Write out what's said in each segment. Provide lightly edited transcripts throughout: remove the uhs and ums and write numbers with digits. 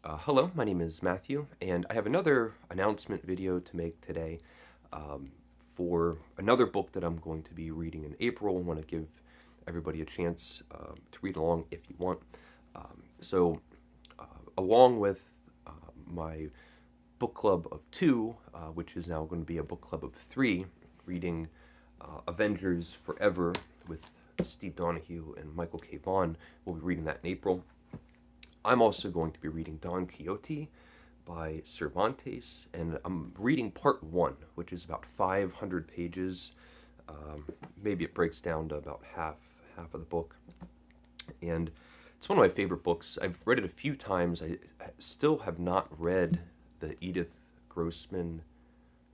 Hello, my name is Matthew, and I have another announcement video to make today um, for another book that I'm going to be reading in April. I want to give everybody a chance to read along if you want. So, along with my book club of two, which is now going to be a book club of three, reading Avengers Forever with Steve Donahue and Michael K. Vaughan. We'll be reading that in April. I'm also going to be reading Don Quixote by Cervantes, and I'm reading part one, which is about 500 pages. Maybe it breaks down to about half of the book, and it's one of my favorite books. I've read it a few times. I still have not read the Edith Grossman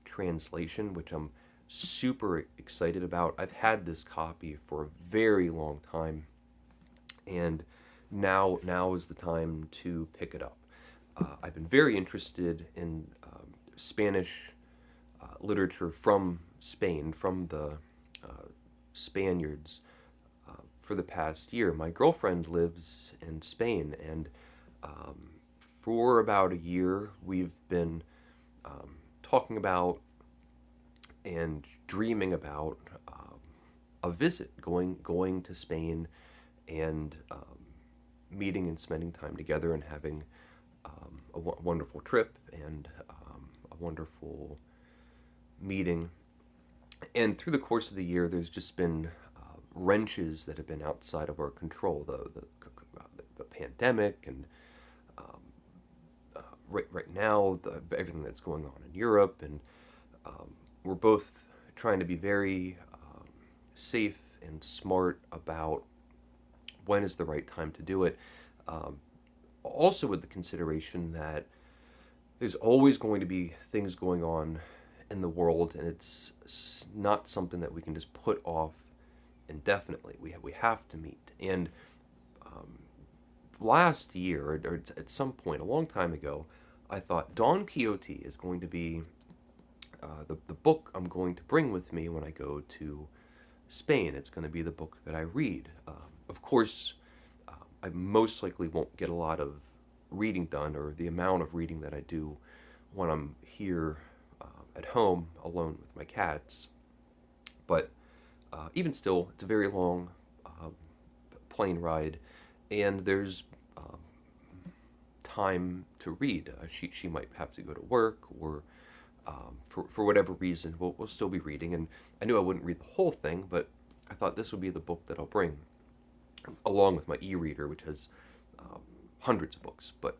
translation, which I'm super excited about. I've had this copy for a very long time, and now is the time to pick it up. I've been very interested in Spanish literature from Spain, from the Spaniards, for the past year. My girlfriend lives in Spain, and for about a year, we've been talking about and dreaming about a visit, going to Spain, and meeting and spending time together and having a wonderful trip and a wonderful meeting. And through the course of the year, there's just been wrenches that have been outside of our control. The pandemic, and right now, everything that's going on in Europe, and we're both trying to be very safe and smart about when is the right time to do it. Um, Also, with the consideration that there's always going to be things going on in the world, and it's not something that we can just put off indefinitely. We have to meet. And last year, or at some point, a long time ago, I thought Don Quixote is going to be the book I'm going to bring with me when I go to Spain. It's going to be the book that I read. Of course, I most likely won't get a lot of reading done, or the amount of reading that I do when I'm here at home alone with my cats. But even still, it's a very long uh, plane ride, and there's time to read. She might have to go to work, or for whatever reason, we'll still be reading. And I knew I wouldn't read the whole thing, but I thought this would be the book that I'll bring, along with my e-reader, which has um, hundreds of books. But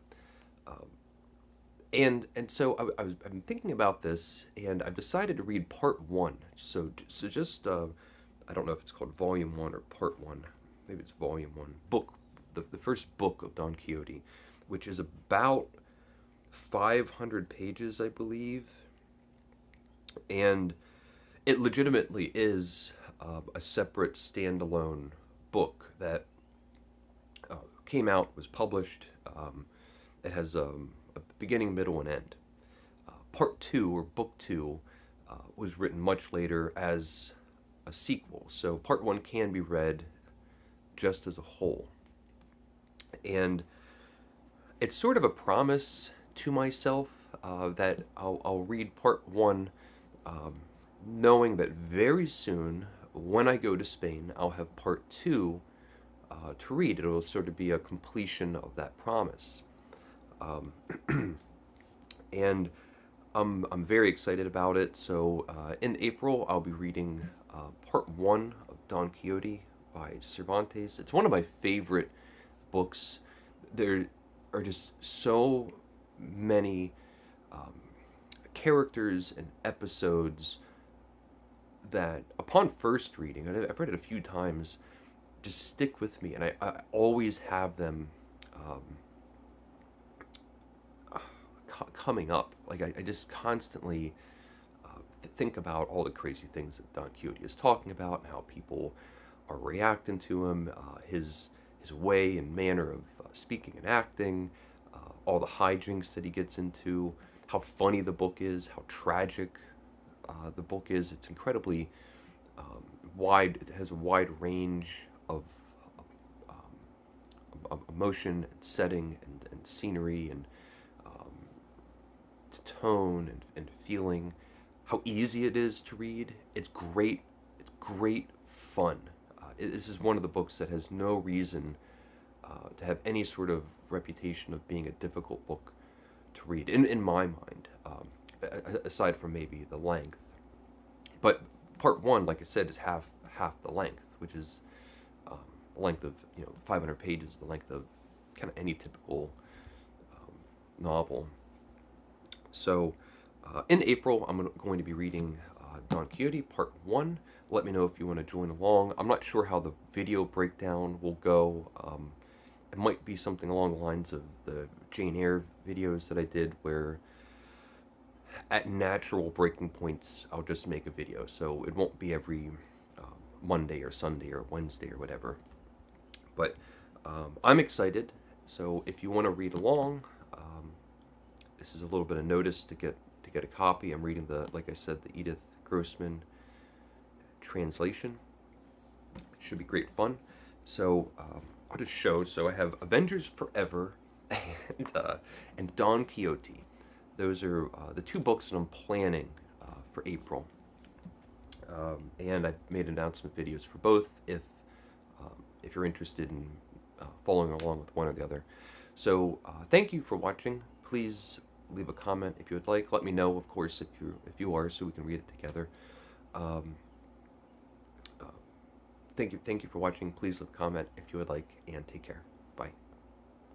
and so I've been thinking about this, and I've decided to read part one. So just I don't know if it's called volume one or part one. Maybe it's volume one. Book the first book of Don Quixote, which is about 500 pages, I believe, and it legitimately is a separate standalone book that came out, was published. It has a beginning, middle, and end. Part two, or book two, was written much later as a sequel. So part one can be read just as a whole. And it's sort of a promise to myself that I'll read part one, um, knowing that very soon, when I go to Spain, I'll have part two to read. It'll sort of be a completion of that promise. Um, and I'm very excited about it. So in April, I'll be reading part one of Don Quixote by Cervantes. It's one of my favorite books. There are just so many um, characters and episodes that, upon first reading, and I've read it a few times, just stick with me, and I always have them um, coming up. Like I just constantly think about all the crazy things that Don Quixote is talking about, and how people are reacting to him, his way and manner of speaking and acting, all the hijinks that he gets into, how funny the book is, how tragic the book is. It's incredibly wide. It has a wide range of emotion and setting and scenery and tone and feeling, how easy it is to read. It's great. It's great fun. This is one of the books that has no reason to have any sort of reputation of being a difficult book to read, in my mind, aside from maybe the length. But part one, like I said, is half the length, which is the length of 500 pages, the length of kind of any typical novel. So in April, I'm going to be reading Don Quixote Part 1. Let me know if you want to join along. I'm not sure how the video breakdown will go. It might be something along the lines of the Jane Eyre videos that I did, where at natural breaking points, I'll just make a video. So it won't be every Monday or Sunday or Wednesday or whatever. But I'm excited. So if you want to read along, this is a little bit of notice to get a copy. I'm reading like I said, the Edith Grossman translation. It should be great fun. So I'll just show. So I have Avengers Forever and Don Quixote. Those are the two books that I'm planning for April. And I've made announcement videos for both if you're interested in following along with one or the other. So thank you for watching. Please leave a comment if you would like. Let me know, of course, if you are, so we can read it together. Thank you for watching. Please leave a comment if you would like, and take care.